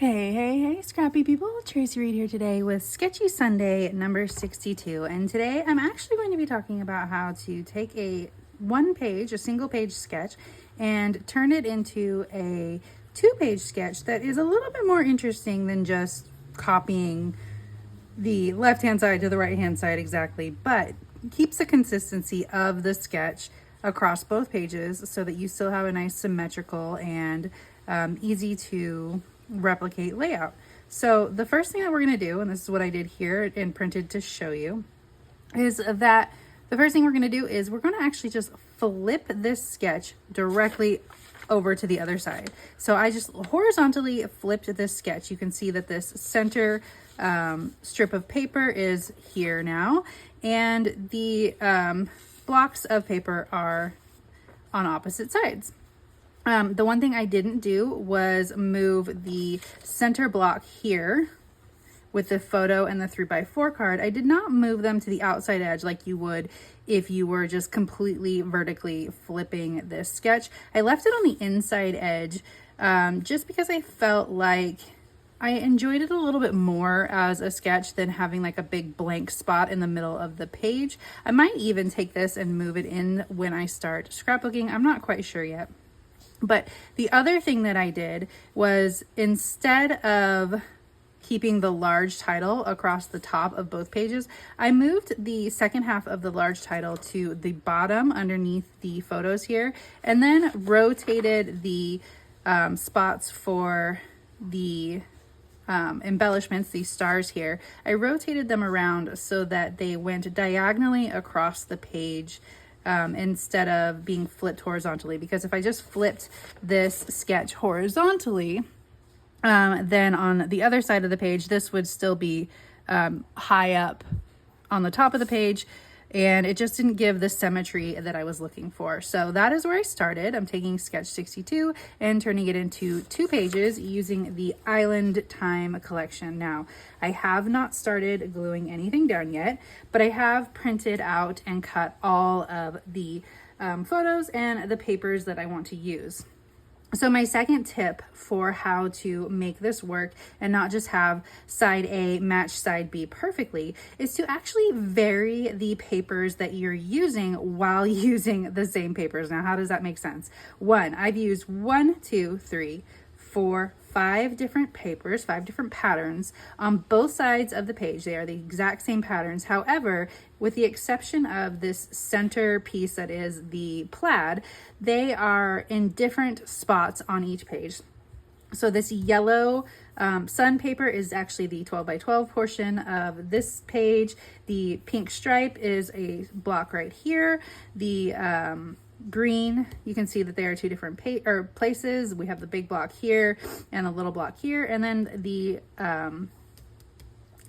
Hey, scrappy people. Traci Reed here today with Sketchy Sunday number 62. And today I'm actually going to be talking about how to take a single page sketch and turn it into a 2-page sketch that is a little bit more interesting than just copying the left-hand side to the right-hand side exactly, but keeps the consistency of the sketch across both pages so that you still have a nice symmetrical and easy to replicate layout. So the first thing that we're going to do, and this is what I did here and printed to show you, is that the first thing we're going to do is we're going to actually just flip this sketch directly over to the other side. So I just horizontally flipped this sketch. You can see that this center strip of paper is here now, and the blocks of paper are on opposite sides. The one thing I didn't do was move the center block here with the photo and the 3x4 card. I did not move them to the outside edge like you would if you were just completely vertically flipping this sketch. I left it on the inside edge just because I felt like I enjoyed it a little bit more as a sketch than having like a big blank spot in the middle of the page. I might even take this and move it in when I start scrapbooking. I'm not quite sure yet. But the other thing that I did was, instead of keeping the large title across the top of both pages, I moved the second half of the large title to the bottom underneath the photos here, and then rotated the spots for the embellishments, these stars here. I rotated them around so that they went diagonally across the page instead of being flipped horizontally, because if I just flipped this sketch horizontally, then on the other side of the page, this would still be high up on the top of the page, and it just didn't give the symmetry that I was looking for. So that is where I started. I'm taking sketch 62 and turning it into 2 pages using the Island Time collection. Now, I have not started gluing anything down yet, but I have printed out and cut all of the photos and the papers that I want to use. So my second tip for how to make this work and not just have side A match side B perfectly is to actually vary the papers that you're using while using the same papers. Now, how does that make sense? I've used 5 different papers, 5 different patterns on both sides of the page. They are the exact same patterns. However, with the exception of this center piece that is the plaid, they are in different spots on each page. So this yellow sun paper is actually the 12x12 portion of this page. The pink stripe is a block right here. The green, you can see that there are 2 different places. We have the big block here and the little block here, and then the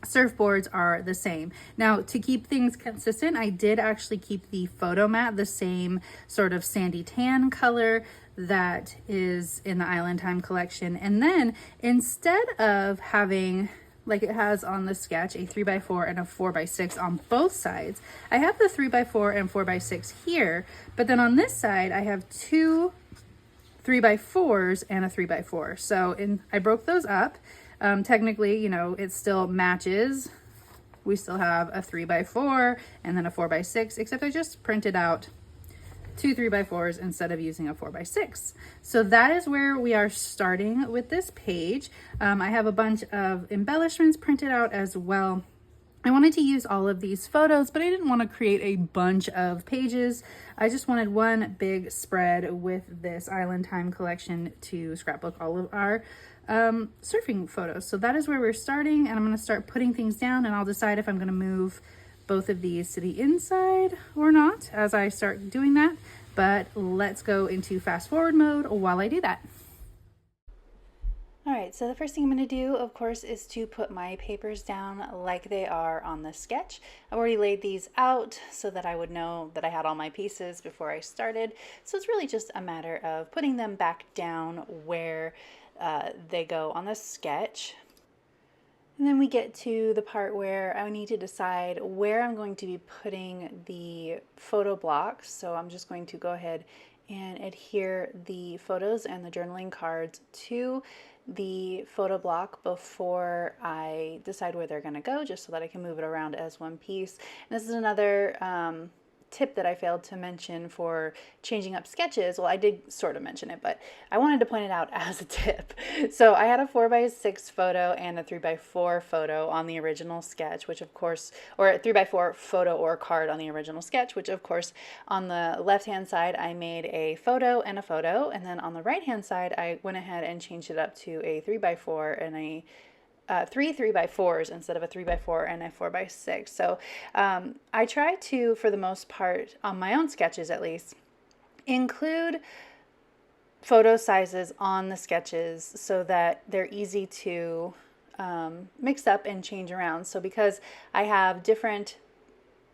surfboards are the same. Now, to keep things consistent, I did actually keep the photo mat the same sort of sandy tan color that is in the Island Time collection. And then instead of having, like it has on the sketch, a 3x4 and a 4x6 on both sides, I have the 3x4 and 4x6 here, but then on this side I have 2 3x4s and a 3x4. So I broke those up. Technically, you know, it still matches. We still have a 3x4 and then a 4x6, except I just printed out 2 3x4s instead of using a 4x6. So that is where we are starting with this page. I have a bunch of embellishments printed out as well. I wanted to use all of these photos, but I didn't want to create a bunch of pages. I just wanted one big spread with this Island Time collection to scrapbook all of our surfing photos. So that is where we're starting, and I'm going to start putting things down, and I'll decide if I'm going to move both of these to the inside or not as I start doing that. But let's go into fast forward mode while I do that. All right, so the first thing I'm going to do, of course, is to put my papers down like they are on the sketch. I've already laid these out so that I would know that I had all my pieces before I started. So it's really just a matter of putting them back down where they go on the sketch. And then we get to the part where I need to decide where I'm going to be putting the photo blocks. So I'm just going to go ahead and adhere the photos and the journaling cards to the photo block before I decide where they're going to go, just so that I can move it around as one piece. And this is another tip that I failed to mention for changing up sketches. Well, I did sort of mention it, but I wanted to point it out as a tip. So I had a 4x6 photo and a 3x4 photo on the original sketch, which of course, or a 3x4 photo or card on the original sketch, which of course on the left hand side I made a photo, and then on the right hand side I went ahead and changed it up to a 3x4 and a three 3x4s instead of a 3x4 and a 4x6. So I try to, for the most part, on my own sketches at least, include photo sizes on the sketches so that they're easy to mix up and change around. So because I have different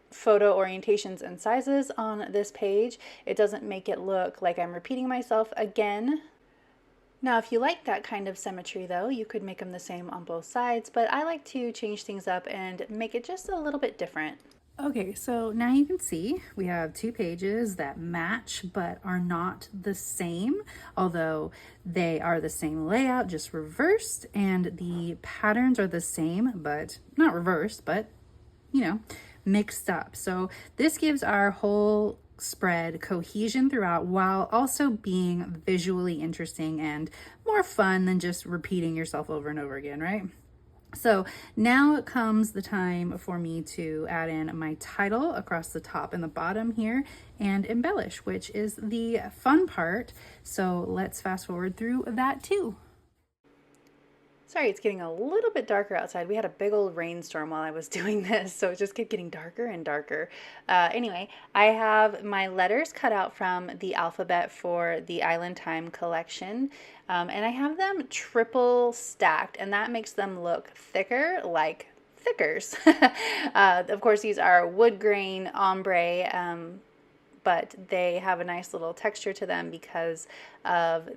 photo orientations and sizes on this page, it doesn't make it look like I'm repeating myself again. Now, if you like that kind of symmetry though, you could make them the same on both sides, but I like to change things up and make it just a little bit different. Okay, so now you can see we have two pages that match but are not the same, although they are the same layout, just reversed, and the patterns are the same, but not reversed, but you know, mixed up. So this gives our whole spread cohesion throughout while also being visually interesting and more fun than just repeating yourself over and over again, right? So now comes the time for me to add in my title across the top and the bottom here and embellish, which is the fun part. So let's fast forward through that too. Sorry, it's getting a little bit darker outside. We had a big old rainstorm while I was doing this, so it just kept getting darker and darker. Anyway, I have my letters cut out from the alphabet for the Island Time collection, and I have them triple stacked, and that makes them look thicker, like thickers. Of course, these are wood grain ombre, but they have a nice little texture to them because of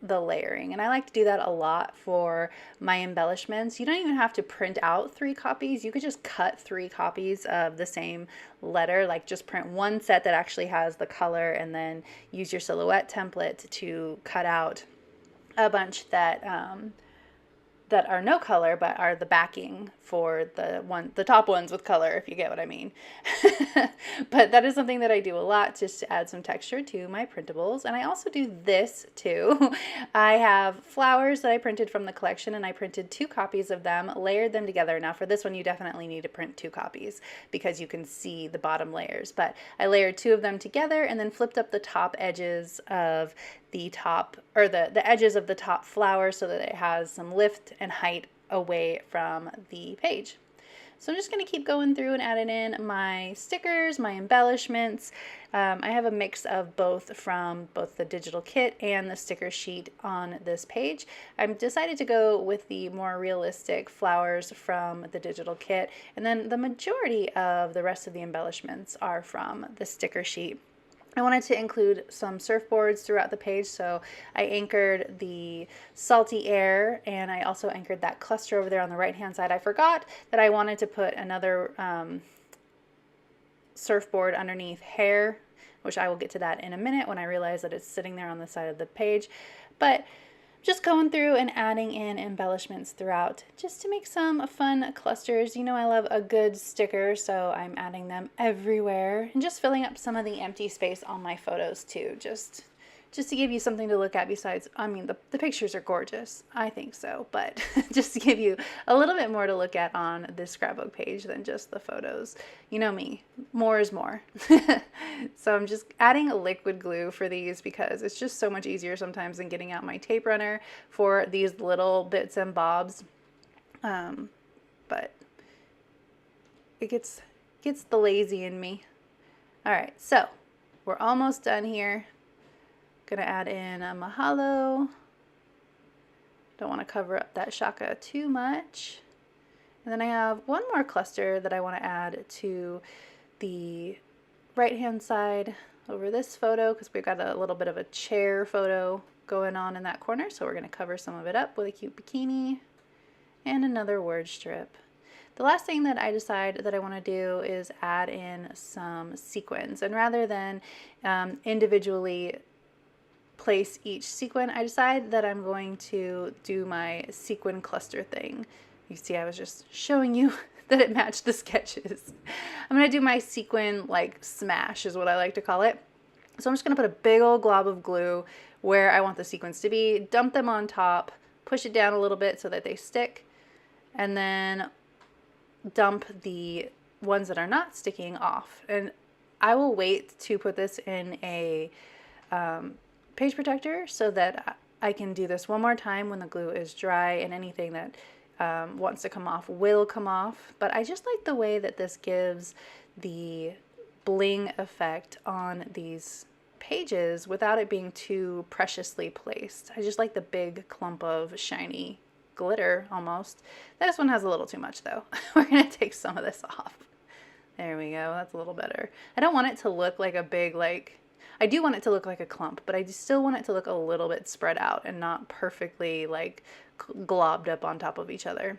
the layering, and I like to do that a lot for my embellishments. You don't even have to print out 3 copies. You could just cut 3 copies of the same letter, like just print one set that actually has the color and then use your silhouette template to cut out a bunch that that are no color but are the backing for the top ones with color, if you get what I mean. But that is something that I do a lot just to add some texture to my printables. And I also do this too. I have flowers that I printed from the collection, and I printed 2 copies of them, layered them together. Now for this one you definitely need to print 2 copies because you can see the bottom layers, but I layered 2 of them together and then flipped up the top edges of the top, or the edges of the top flower, so that it has some lift and height away from the page. So I'm just going to keep going through and adding in my stickers, my embellishments. I have a mix of both from both the digital kit and the sticker sheet on this page. I've decided to go with the more realistic flowers from the digital kit, and then the majority of the rest of the embellishments are from the sticker sheet. I wanted to include some surfboards throughout the page, so I anchored the salty air, and I also anchored that cluster over there on the right hand side. I forgot that I wanted to put another surfboard underneath hair, which I will get to that in a minute when I realize that it's sitting there on the side of the page. But just going through and adding in embellishments throughout just to make some fun clusters. You know, I love a good sticker, so I'm adding them everywhere and just filling up some of the empty space on my photos too, just to give you something to look at besides, I mean, the pictures are gorgeous, I think so, but just to give you a little bit more to look at on this scrapbook page than just the photos. You know me, more is more. So I'm just adding a liquid glue for these because it's just so much easier sometimes than getting out my tape runner for these little bits and bobs. But it gets the lazy in me. All right, so we're almost done here. Gonna add in a mahalo. Don't want to cover up that shaka too much. And then I have one more cluster that I want to add to the right hand side over this photo, because we've got a little bit of a chair photo going on in that corner. So we're going to cover some of it up with a cute bikini and another word strip. The last thing that I decide that I want to do is add in some sequins, and rather than individually place each sequin, I decide that I'm going to do my sequin cluster thing. You see, I was just showing you that it matched the sketches. I'm going to do my sequin like smash is what I like to call it. So I'm just going to put a big old glob of glue where I want the sequins to be, dump them on top, push it down a little bit so that they stick, and then dump the ones that are not sticking off. And I will wait to put this in a page protector so that I can do this one more time when the glue is dry, and anything that wants to come off will come off. But I just like the way that this gives the bling effect on these pages without it being too preciously placed. I just like the big clump of shiny glitter almost. This one has a little too much though. We're gonna take some of this off. There we go, that's a little better. I don't want it to look like a big, like, I do want it to look like a clump, but I still want it to look a little bit spread out and not perfectly like globbed up on top of each other.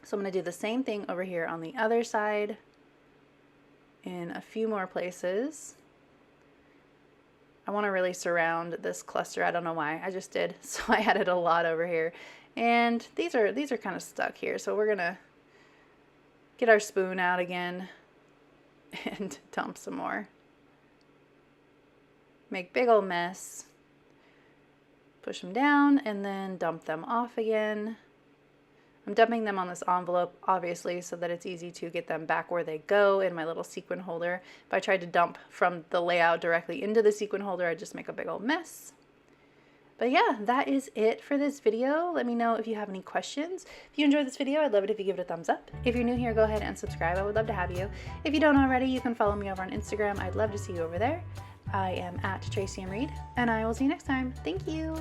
So I'm gonna do the same thing over here on the other side in a few more places. I want to really surround this cluster. I don't know why, I just did. So I added a lot over here. And these are kind of stuck here. So we're gonna get our spoon out again and dump some more. Make big old mess. Push them down and then dump them off again. I'm dumping them on this envelope, obviously, so that it's easy to get them back where they go in my little sequin holder. If I tried to dump from the layout directly into the sequin holder, I'd just make a big old mess. But yeah, that is it for this video. Let me know if you have any questions. If you enjoyed this video, I'd love it if you give it a thumbs up. If you're new here, go ahead and subscribe. I would love to have you. If you don't already, you can follow me over on Instagram. I'd love to see you over there. I am at Traci and Reed, and I will see you next time. Thank you.